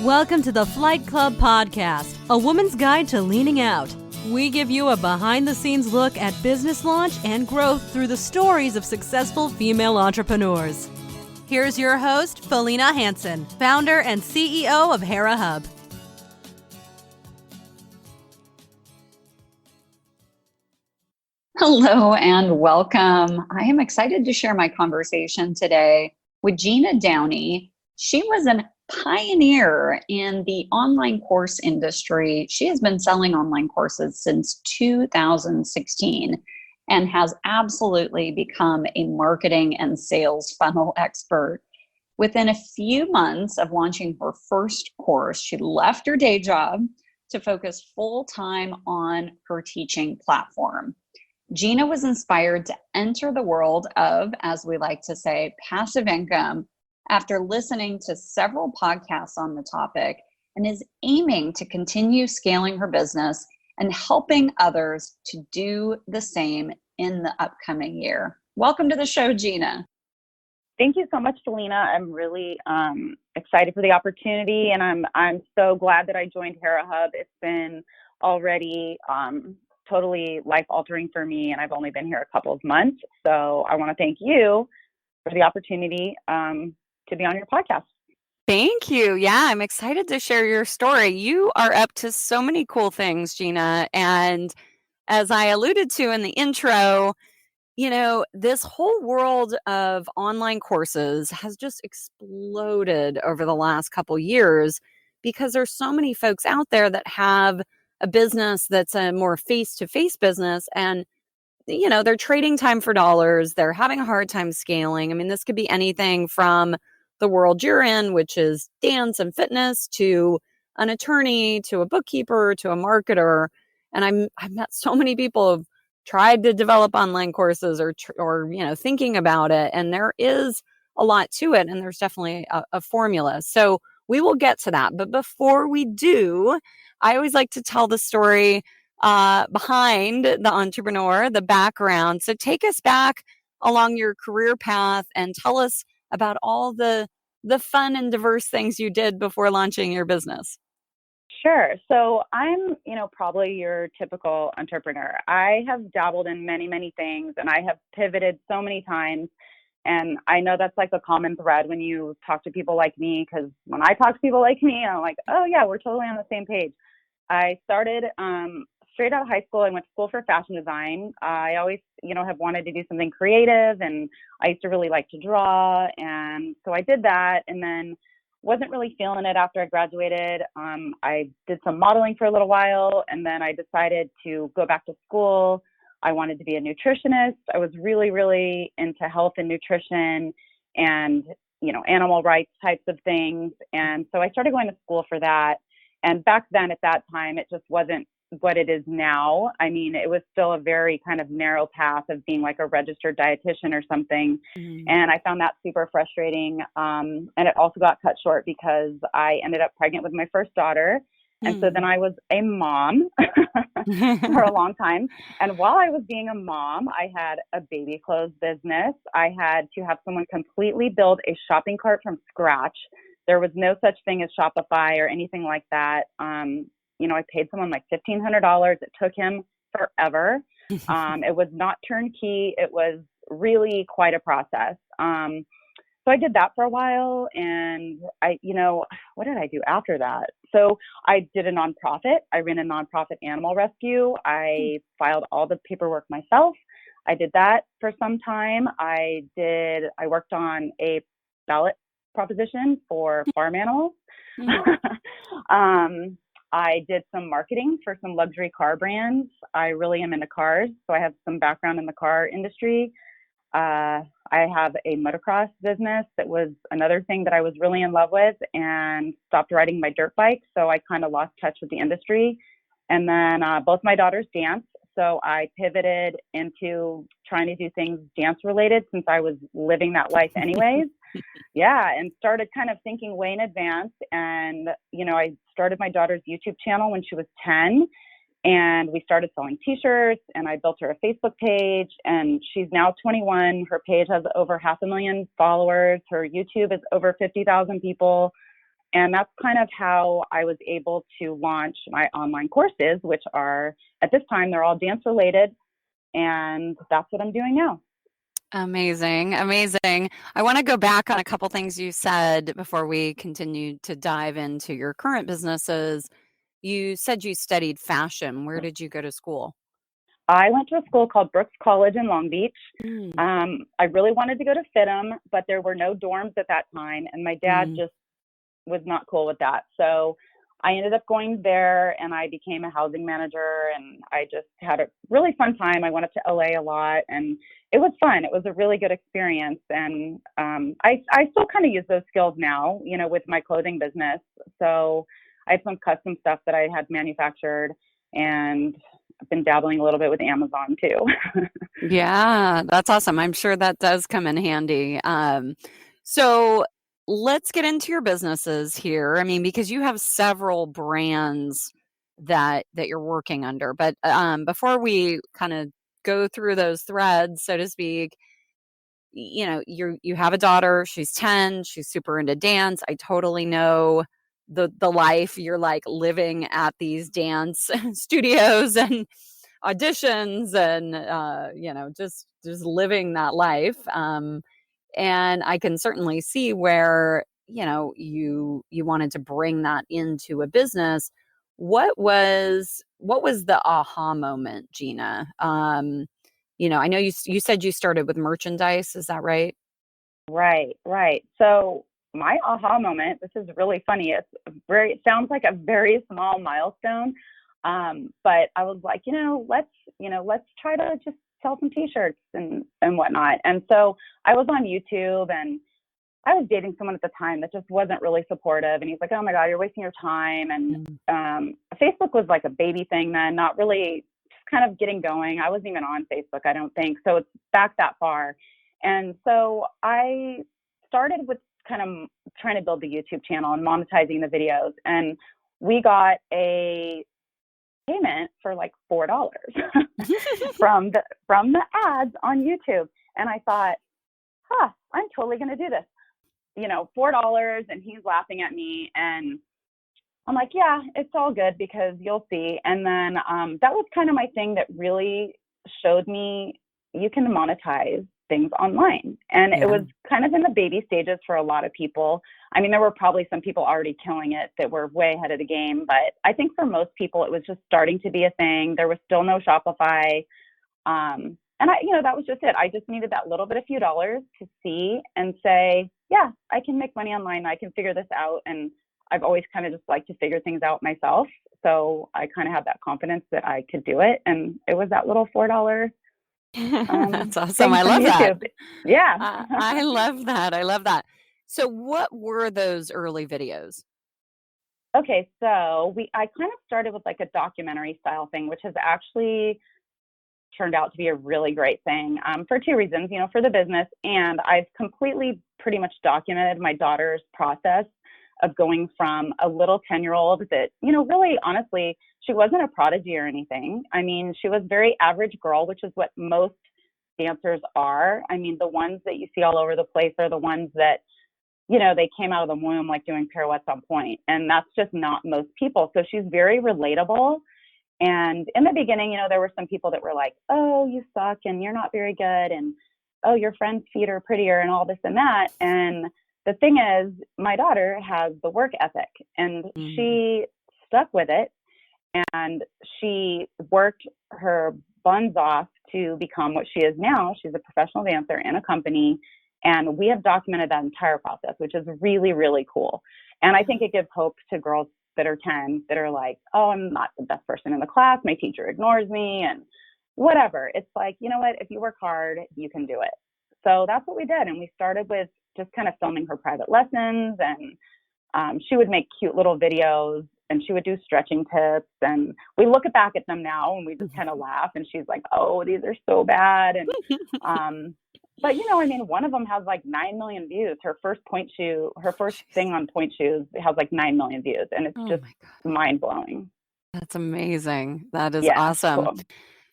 Welcome to the Flight Club Podcast, a woman's guide to leaning out. We give you a behind-the-scenes look at business launch and growth through the stories of successful female entrepreneurs. Here's your host, Felina Hansen, founder and CEO of Hera Hub. Hello and welcome. I am excited to share my conversation today with Gina Downey. She was a pioneer in the online course industry. She has been selling online courses since 2016 and has absolutely become a marketing and sales funnel expert. Within a few months of launching her first course, she left her day job to focus full-time on her teaching platform. Gina was inspired to enter the world of, as we like to say, passive income after listening to several podcasts on the topic, and is aiming to continue scaling her business and helping others to do the same in the upcoming year. Welcome to the show, Gina. Thank you so much, Felina. I'm really excited for the opportunity, and I'm so glad that I joined Hera Hub. It's been already totally life-altering for me, and I've only been here a couple of months. So I want to thank you for the opportunity to be on your podcast. Thank you. Yeah, I'm excited to share your story. You are up to so many cool things, Gina. And as I alluded to in the intro, you know, this whole world of online courses has just exploded over the last couple years because there's so many folks out there that have a business that's a more face-to-face business, and you know, they're trading time for dollars. They're having a hard time scaling. I mean, this could be anything from the world you're in, which is dance and fitness, to an attorney, to a bookkeeper, to a marketer. And I've met so many people who've tried to develop online courses or you know, thinking about it. And there is a lot to it, and there's definitely a formula. So we will get to that. But before we do, I always like to tell the story behind the entrepreneur, the background. So take us back along your career path and tell us about all the fun and diverse things you did before launching your business. Sure. So I'm, probably your typical entrepreneur. I have dabbled in many, many things, and I have pivoted so many times. And I know that's like a common thread when you talk to people like me, because when I talk to people like me, I'm like, oh yeah, we're totally on the same page. I started straight out of high school. I went to school for fashion design. I always, have wanted to do something creative, and I used to really like to draw. And so I did that, and then wasn't really feeling it after I graduated. I did some modeling for a little while, and then I decided to go back to school. I wanted to be a nutritionist. I was really, really into health and nutrition and, animal rights types of things. And so I started going to school for that. And back then, at that time, it just wasn't what it is now. I mean, it was still a very kind of narrow path of being like a registered dietitian or something. Mm-hmm. And I found that super frustrating. And it also got cut short because I ended up pregnant with my first daughter. And so then I was a mom for a long time. And while I was being a mom, I had a baby clothes business. I had to have someone completely build a shopping cart from scratch. There was no such thing as Shopify or anything like that. I paid someone like $1,500. It took him forever. It was not turnkey. It was really quite a process. So I did that for a while, and what did I do after that? So I did a nonprofit. I ran a nonprofit animal rescue. I filed all the paperwork myself. I did that for some time. I worked on a ballot proposition for farm animals. I did some marketing for some luxury car brands. I really am into cars, so I have some background in the car industry. I have a motocross business that was another thing that I was really in love with, and stopped riding my dirt bike. So I kind of lost touch with the industry. And then both my daughters dance. So I pivoted into trying to do things dance related, since I was living that life anyways. Yeah. And started kind of thinking way in advance. And, I started my daughter's YouTube channel when she was 10. And we started selling t-shirts, and I built her a Facebook page, and she's now 21. Her page has over 500,000 followers. Her YouTube is over 50,000 people. And that's kind of how I was able to launch my online courses, which are, at this time, they're all dance related. And that's what I'm doing now. Amazing. Amazing. I want to go back on a couple things you said before we continue to dive into your current businesses. You said you studied fashion. Where did you go to school? I went to a school called Brooks College in Long Beach. Mm. I really wanted to go to FITM, but there were no dorms at that time. And my dad just was not cool with that. So I ended up going there and I became a housing manager, and I just had a really fun time. I went up to LA a lot and it was fun. It was a really good experience. And I still kind of use those skills now, you know, with my clothing business. So I have some custom stuff that I had manufactured, and I've been dabbling a little bit with Amazon too. Yeah, that's awesome. I'm sure that does come in handy. So let's get into your businesses here. I mean, because you have several brands that you're working under. But before we kind of go through those threads, so to speak, you know, you have a daughter, she's 10, she's super into dance. I totally know the life you're like living at these dance studios and auditions and you know, just living that life. And I can certainly see where, you know, you wanted to bring that into a business. What was the aha moment, Gina? You know, I know you said you started with merchandise, is that right? Right, right. So my aha moment, this is really funny. It sounds like a very small milestone. But I was like, let's try to just sell some t-shirts and whatnot. And so I was on YouTube, and I was dating someone at the time that just wasn't really supportive. And he's like, oh my God, you're wasting your time. And Facebook was like a baby thing then, not really, just kind of getting going. I wasn't even on Facebook, I don't think. So it's back that far. And so I started with kind of trying to build the YouTube channel and monetizing the videos. And we got a payment for like $4 from the ads on YouTube. And I thought, I'm totally going to do this. You know, $4, and he's laughing at me, and I'm like, yeah, it's all good because you'll see. And then that was kind of my thing that really showed me you can monetize things online. And it was kind of in the baby stages for a lot of people. I mean, there were probably some people already killing it that were way ahead of the game, but I think for most people, it was just starting to be a thing. There was still no Shopify. And that was just it. I just needed that little bit, a few dollars to see and say, yeah, I can make money online. I can figure this out. And I've always kind of just liked to figure things out myself. So I kind of had that confidence that I could do it. And it was that little $4. That's awesome. I love that. Yeah. I love that. I love that. So what were those early videos? Okay, so I kind of started with like a documentary style thing, which has actually turned out to be a really great thing for two reasons, for the business. And I've completely pretty much documented my daughter's process of going from a little 10-year-old that, really honestly, she wasn't a prodigy or anything. I mean, she was very average girl, which is what most dancers are. I mean, the ones that you see all over the place are the ones that, they came out of the womb like doing pirouettes on point. And that's just not most people. So she's very relatable. And in the beginning, there were some people that were like, oh, you suck and you're not very good. And, oh, your friend's feet are prettier and all this and that. And the thing is, my daughter has the work ethic, and she stuck with it. And she worked her buns off to become what she is now. She's a professional dancer in a company. And we have documented that entire process, which is really, really cool. And I think it gives hope to girls that are 10 that are like, oh, I'm not the best person in the class. My teacher ignores me and whatever. It's like, you know what? If you work hard, you can do it. So that's what we did. And we started with just kind of filming her private lessons. And she would make cute little videos, and she would do stretching tips. And we look back at them now and we just kind of laugh. And she's like, oh, these are so bad. And but one of them has like 9 million views. Her first thing on point shoes has like 9 million views, and it's just mind blowing. That's amazing. That is awesome. Cool.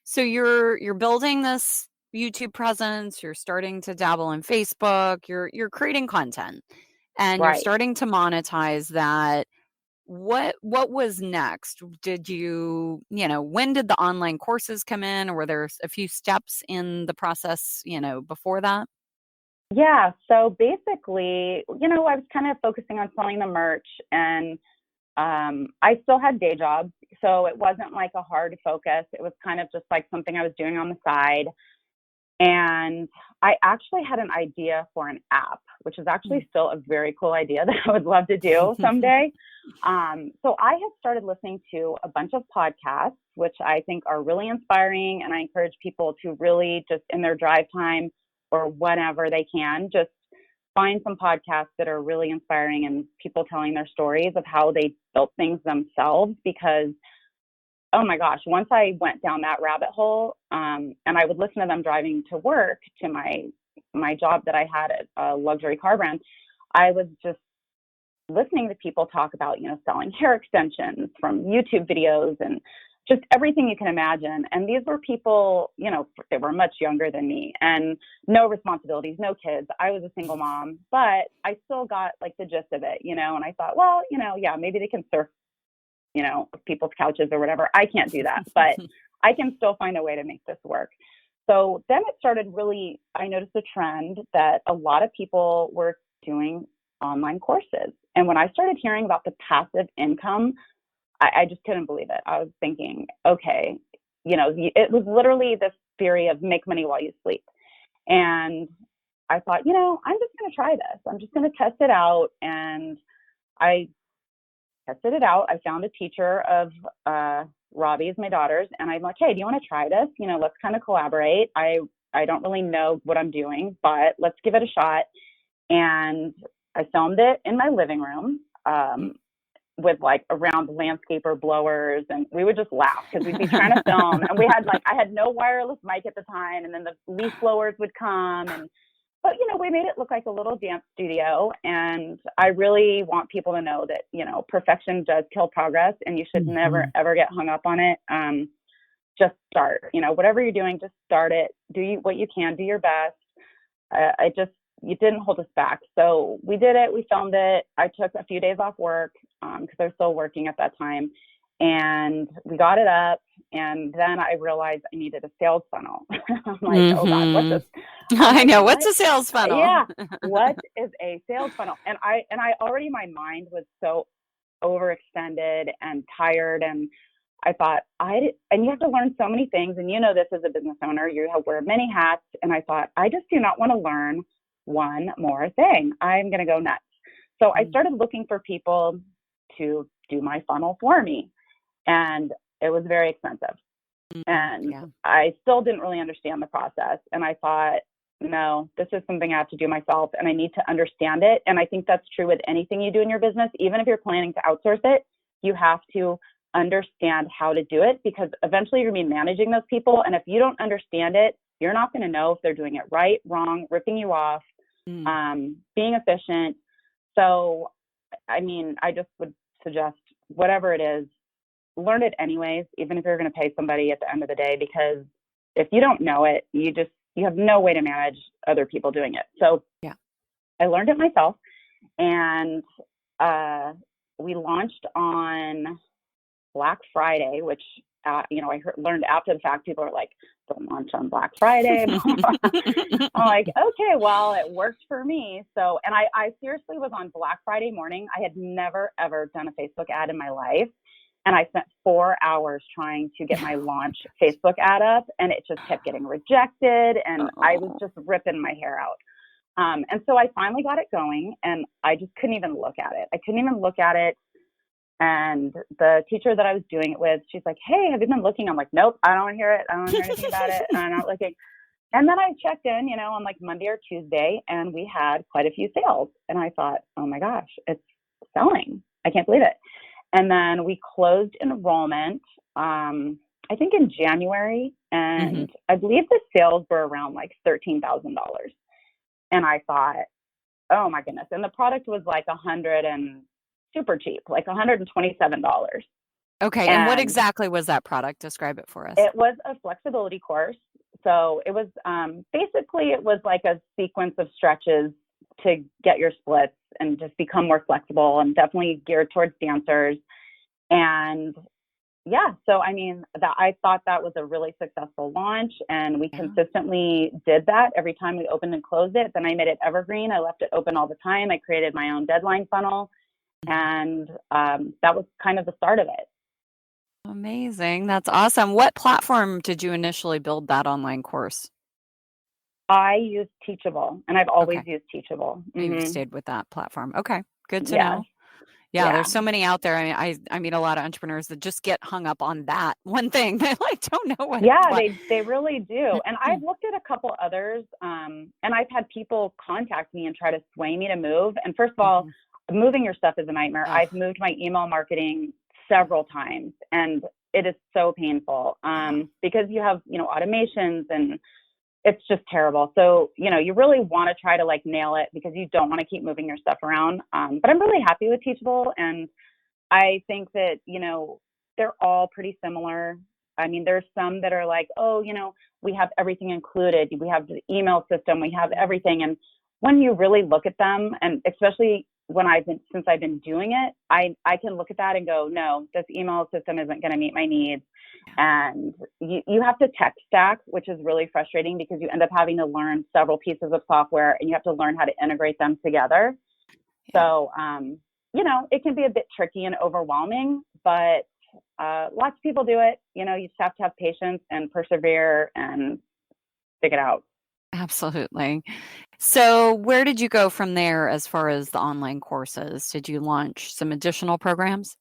So you're building this YouTube presence. You're starting to dabble in Facebook. You're creating content, and you're Right. starting to monetize that. What was next? Did you, when did the online courses come in? Or were there a few steps in the process, before that? Yeah. So basically, I was kind of focusing on selling the merch, and I still had day jobs. So it wasn't like a hard focus. It was kind of just like something I was doing on the side. And I actually had an idea for an app, which is actually still a very cool idea that I would love to do someday. So I have started listening to a bunch of podcasts, which I think are really inspiring. And I encourage people to really just in their drive time or whenever they can, just find some podcasts that are really inspiring and people telling their stories of how they built things themselves. Because oh my gosh, once I went down that rabbit hole, and I would listen to them driving to work to my job that I had at a luxury car brand, I was just listening to people talk about, selling hair extensions from YouTube videos and just everything you can imagine. And these were people, they were much younger than me and no responsibilities, no kids. I was a single mom, but I still got like the gist of it, and I thought, well, yeah, maybe they can surf people's couches or whatever. I can't do that, but I can still find a way to make this work. So then it started really, I noticed a trend that a lot of people were doing online courses. And when I started hearing about the passive income, I just couldn't believe it. I was thinking, okay, it was literally this theory of make money while you sleep. And I thought, I'm just going to try this. I'm just going to test it out. And I tested it out. I found a teacher of Robbie's, my daughter's, and I'm like, hey, do you want to try this? Let's kind of collaborate. I don't really know what I'm doing, but let's give it a shot. And I filmed it in my living room with like around landscaper blowers, and we would just laugh because we'd be trying to film, and I had no wireless mic at the time, and then the leaf blowers would come, but we made it look like a little dance studio. And I really want people to know that, perfection does kill progress, and you should never, ever get hung up on it. Just start, whatever you're doing, just start it. Do what you can, do your best. You didn't hold us back. So we did it. We filmed it. I took a few days off work because I was still working at that time. And we got it up. And then I realized I needed a sales funnel. I'm like, oh God, what's this? I know. What's a sales funnel? Yeah. What is a sales funnel? And I already, my mind was so overextended and tired. And I thought and you have to learn so many things. And this as a business owner, wear many hats. And I thought, I just do not want to learn one more thing. I'm going to go nuts. So I started looking for people to do my funnel for me. And it was very expensive. And I still didn't really understand the process. And I thought, no, this is something I have to do myself, and I need to understand it. And I think that's true with anything you do in your business. Even if you're planning to outsource it, you have to understand how to do it, because eventually you're going to be managing those people. And if you don't understand it, you're not going to know if they're doing it right, wrong, ripping you off, being efficient. So, I just would suggest whatever it is, learn it anyways, even if you're going to pay somebody at the end of the day, because if you don't know it, you have no way to manage other people doing it. So I learned it myself, and we launched on Black Friday, which I learned after the fact. People are like, don't launch on Black Friday. I'm like, okay, well, it worked for me. So, and I seriously was on Black Friday morning. I had never, ever done a Facebook ad in my life. And I spent 4 hours trying to get my launch Facebook ad up, and it just kept getting rejected. And I was just ripping my hair out. And so I finally got it going, and I just couldn't even look at it. And the teacher that I was doing it with, she's like, hey, have you been looking? I'm like, nope, I don't want to hear it. I don't want to hear anything about it. I'm not looking. And then I checked in, on like Monday or Tuesday, and we had quite a few sales. And I thought, oh my gosh, it's selling. I can't believe it. And then we closed enrollment, I think in January. And I believe the sales were around like $13,000. And I thought, oh my goodness. And the product was like super cheap, like $127. Okay. And what exactly was that product? Describe it for us. It was a flexibility course. So it was basically, it was like a sequence of stretches to get your splits and just become more flexible, and definitely geared towards dancers. And yeah, so I mean, that I thought that was a really successful launch, and we consistently did that every time we opened and closed it. Then I made it evergreen. I left it open all the time. I created my own deadline funnel, and that was kind of the start of it. Amazing. That's awesome. What platform did you initially build that online course? I use Teachable, and I've always Okay. used Teachable. You've stayed with that platform. Okay. Good to Yes. know. Yeah, Yeah. there's so many out there. I mean, I meet a lot of entrepreneurs that just get hung up on that one thing. They like don't know what. Yeah, they really do. And I've looked at a couple others, and I've had people contact me and try to sway me to move. And first of all, moving your stuff is a nightmare. Ugh. I've moved my email marketing several times, and it is so painful because you have, automations, and it's just terrible. So, you really want to try to like nail it because you don't want to keep moving your stuff around. But I'm really happy with Teachable. And I think that, they're all pretty similar. I mean, there's some that are like, oh, we have everything included. We have the email system, we have everything. And when you really look at them, and especially since I've been doing it, I can look at that and go, no, this email system isn't going to meet my needs. And you have to tech stack, which is really frustrating because you end up having to learn several pieces of software, and you have to learn how to integrate them together. So, it can be a bit tricky and overwhelming, but lots of people do it. You just have to have patience and persevere and stick it out. Absolutely. So where did you go from there as far as the online courses? Did you launch some additional programs?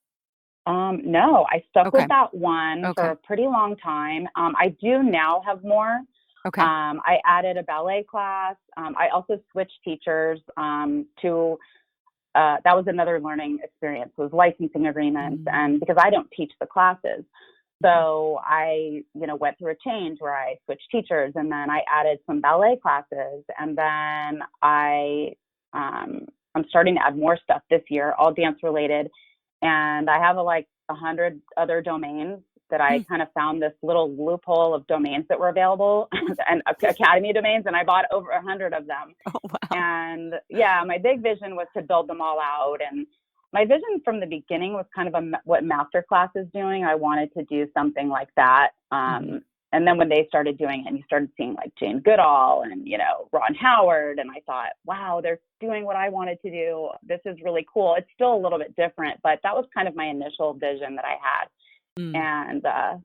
No, I stuck with that one for Okay. a pretty long time. I do now have more. Okay. I added a ballet class. I also switched teachers to that was another learning experience, was licensing agreements. And because I don't teach the classes, so I, went through a change where I switched teachers, and then I added some ballet classes, and then I'm starting to add more stuff this year, all dance related. And I have like 100 other domains that I kind of found this little loophole of domains that were available and academy domains. And I bought over 100 of them. Oh, wow. And yeah, my big vision was to build them all out. And my vision from the beginning was kind of what Masterclass is doing. I wanted to do something like that. And then when they started doing it, and you started seeing like Jane Goodall and, Ron Howard, and I thought, wow, they're doing what I wanted to do. This is really cool. It's still a little bit different, but that was kind of my initial vision that I had. And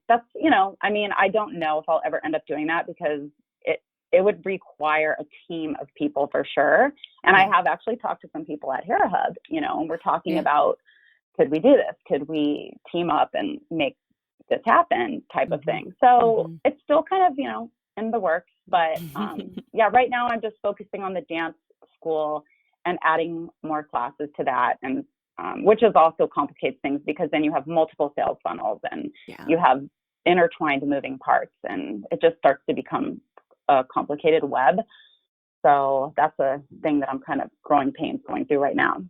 that's, I don't know if I'll ever end up doing that because it would require a team of people for sure. And I have actually talked to some people at Hera Hub, and we're talking about, could we do this? Could we team up and make this happen type of thing? So it's still kind of, in the works, but right now I'm just focusing on the dance school and adding more classes to that. And which is also complicates things because then you have multiple sales funnels and you have intertwined moving parts, and it just starts to become a complicated web. So that's a thing that I'm kind of growing pains going through right now.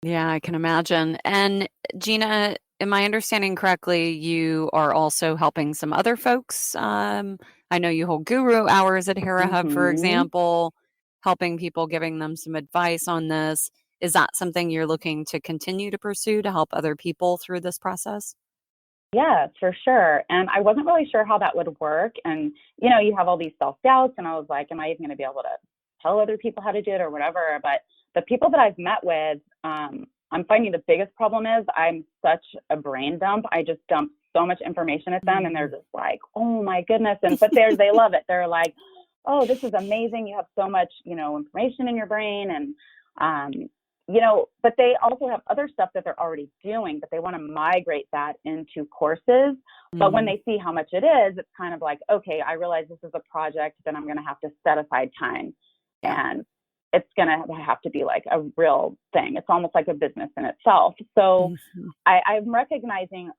Yeah, I can imagine. And Gina, am I understanding correctly, you are also helping some other folks? I know you hold guru hours at Hera Hub, for example, helping people, giving them some advice on this. Is that something you're looking to continue to pursue to help other people through this process? Yeah, for sure. And I wasn't really sure how that would work. And, you have all these self-doubts, and I was like, am I even going to be able to tell other people how to do it or whatever? But the people that I've met with, I'm finding the biggest problem is I'm such a brain dump. I just dump so much information at them, and they're just like, oh my goodness. But they love it. They're like, oh, this is amazing. You have so much, information in your brain. And, but they also have other stuff that they're already doing, but they want to migrate that into courses. But when they see how much it is, it's kind of like, okay, I realize this is a project, then I'm going to have to set aside time. And it's going to have to be like a real thing. It's almost like a business in itself. So I'm recognizing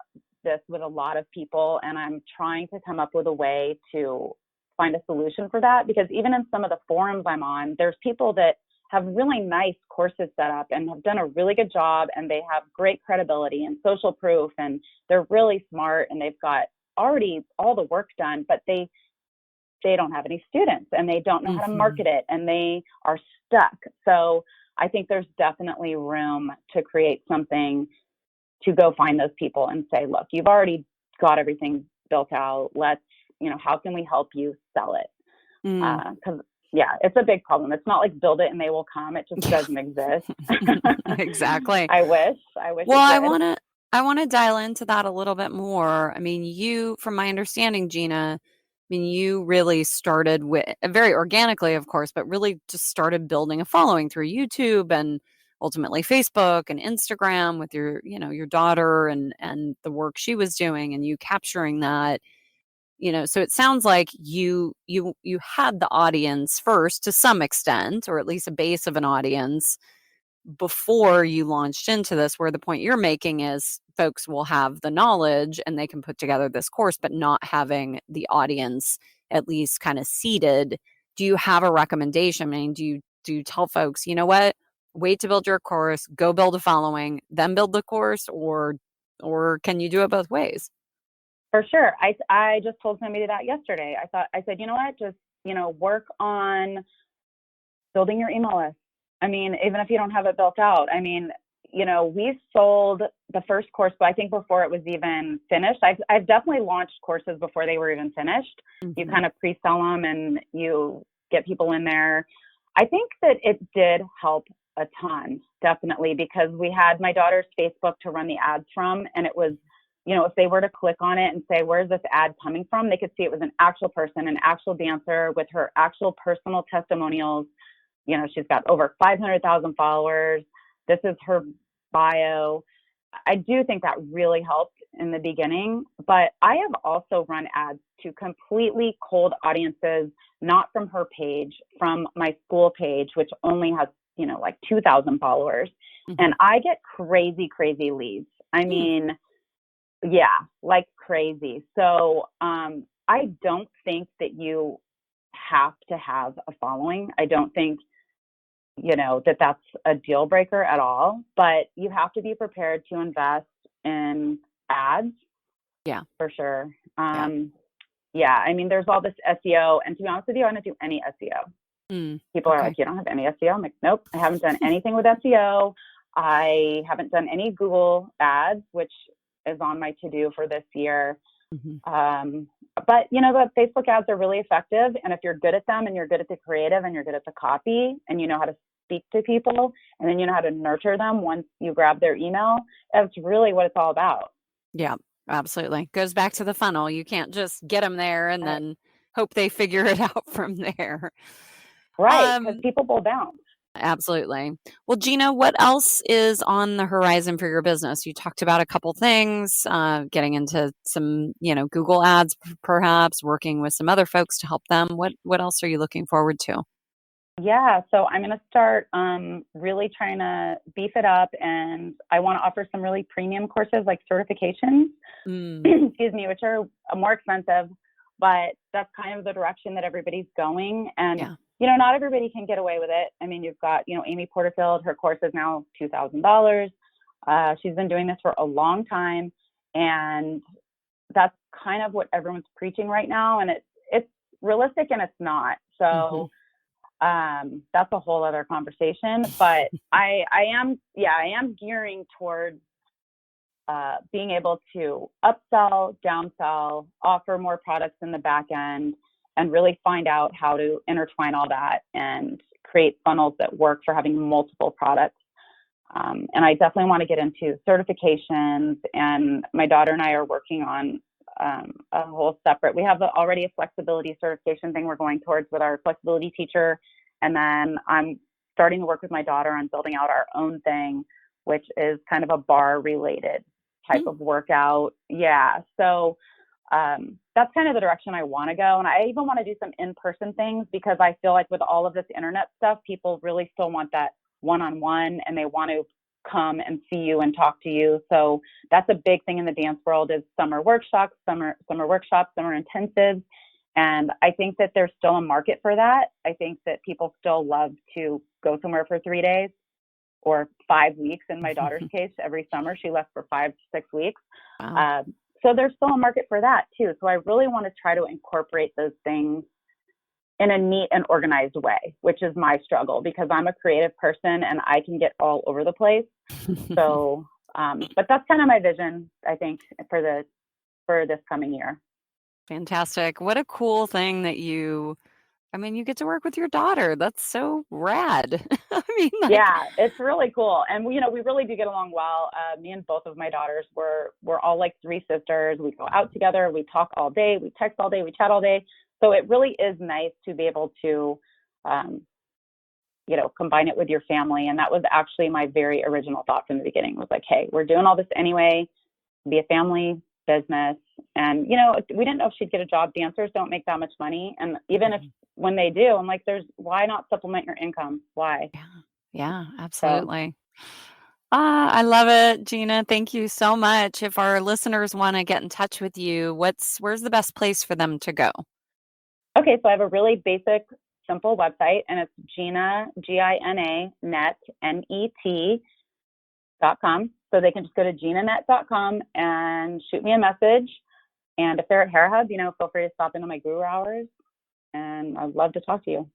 this with a lot of people, and I'm trying to come up with a way to find a solution for that, because even in some of the forums I'm on, there's people that have really nice courses set up and have done a really good job, and they have great credibility and social proof, and they're really smart, and they've got already all the work done, but they they don't have any students and they don't know how to Mm-hmm. market it and they are stuck. So I think there's definitely room to create something to go find those people and say, look, you've already got everything built out. Let's, how can we help you sell it? Because it's a big problem. It's not like build it and they will come. It just doesn't exist. Exactly. I wish. Well, it I did. want to dial into that a little bit more. I mean, you, from my understanding, Gina, you really started with very organically, of course, but really just started building a following through YouTube and ultimately Facebook and Instagram with your daughter and the work she was doing and you capturing that. So it sounds like you had the audience first to some extent, or at least a base of an audience before you launched into this, where the point you're making is folks will have the knowledge and they can put together this course, but not having the audience at least kind of seated. Do you have a recommendation? I mean, do you tell folks, you know what, wait to build your course, go build a following, then build the course, or can you do it both ways? For sure. I just told somebody that yesterday. I said, you know what, just, work on building your email list. I mean, even if you don't have it built out, I mean, we sold the first course, but I think before it was even finished. I've definitely launched courses before they were even finished. Mm-hmm. You kind of pre-sell them and you get people in there. I think that it did help a ton, definitely, because we had my daughter's Facebook to run the ads from, and it was, if they were to click on it and say, where's this ad coming from? They could see it was an actual person, an actual dancer with her actual personal testimonials. She's got over 500,000 followers. This is her bio. I do think that really helped in the beginning, but I have also run ads to completely cold audiences, not from her page, from my school page, which only has, like 2,000 followers. Mm-hmm. And I get crazy, crazy leads. I mean, yeah, like crazy. So I don't think that you have to have a following. I don't think, that that's a deal breaker at all, but you have to be prepared to invest in ads. Yeah, for sure. Yeah. I mean, there's all this SEO, and to be honest with you, I don't do any SEO. People are like, you don't have any SEO? I'm like, nope, I haven't done anything with SEO. I haven't done any Google ads, which is on my to-do for this year. Mm-hmm. But the Facebook ads are really effective. And if you're good at them and you're good at the creative and you're good at the copy and you know how to speak to people and then you know how to nurture them once you grab their email, that's really what it's all about. Yeah, absolutely. Goes back to the funnel. You can't just get them there and then hope they figure it out from there. Right. Because people will bounce. Absolutely. Well, Gina, what else is on the horizon for your business? You talked about a couple things, getting into some, Google ads, perhaps working with some other folks to help them. What else are you looking forward to? Yeah, so I'm going to start really trying to beef it up, and I want to offer some really premium courses like certifications, excuse me, which are more expensive, but that's kind of the direction that everybody's going. And not everybody can get away with it. I mean, you've got, Amy Porterfield, her course is now $2,000. She's been doing this for a long time, and that's kind of what everyone's preaching right now. And it's realistic and it's not. So that's a whole other conversation, but I am gearing towards being able to upsell, downsell, offer more products in the back end, and really find out how to intertwine all that and create funnels that work for having multiple products. And I definitely want to get into certifications, and my daughter and I are working on a whole separate, we have already a flexibility certification thing we're going towards with our flexibility teacher. And then I'm starting to work with my daughter on building out our own thing, which is kind of a bar related type of workout. Yeah. So that's kind of the direction I want to go. And I even want to do some in-person things, because I feel like with all of this internet stuff, people really still want that one-on-one, and they want to come and see you and talk to you. So that's a big thing in the dance world, is summer workshops, summer intensives. And I think that there's still a market for that. I think that people still love to go somewhere for 3 days or 5 weeks. In my daughter's case, every summer she left for 5 to 6 weeks. Wow. So there's still a market for that too. So I really want to try to incorporate those things in a neat and organized way, which is my struggle because I'm a creative person and I can get all over the place. So, but that's kind of my vision, I think, for this coming year. Fantastic. What a cool thing that you get to work with your daughter. That's so rad. Yeah, it's really cool. And we really do get along well. Me and both of my daughters, we're all like three sisters. We go out together, we talk all day, we text all day, we chat all day. So it really is nice to be able to, combine it with your family. And that was actually my very original thought from the beginning, was like, hey, we're doing all this anyway, be a family business. And, we didn't know if she'd get a job. Dancers don't make that much money. And even if when they do, I'm like, why not supplement your income? Why? Yeah, absolutely. I love it, Gina. Thank you so much. If our listeners want to get in touch with you, where's the best place for them to go? Okay, so I have a really basic, simple website, and it's Gina, Gina, net, net.com. So they can just go to ginanet.com and shoot me a message. And if they're at Hera Hub, feel free to stop into my guru hours, and I'd love to talk to you.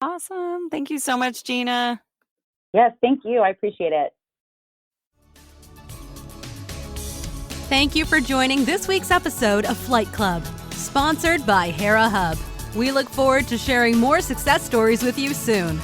Awesome. Thank you so much, Gina. Yes, thank you. I appreciate it. Thank you for joining this week's episode of Flight Club, sponsored by Hera Hub. We look forward to sharing more success stories with you soon.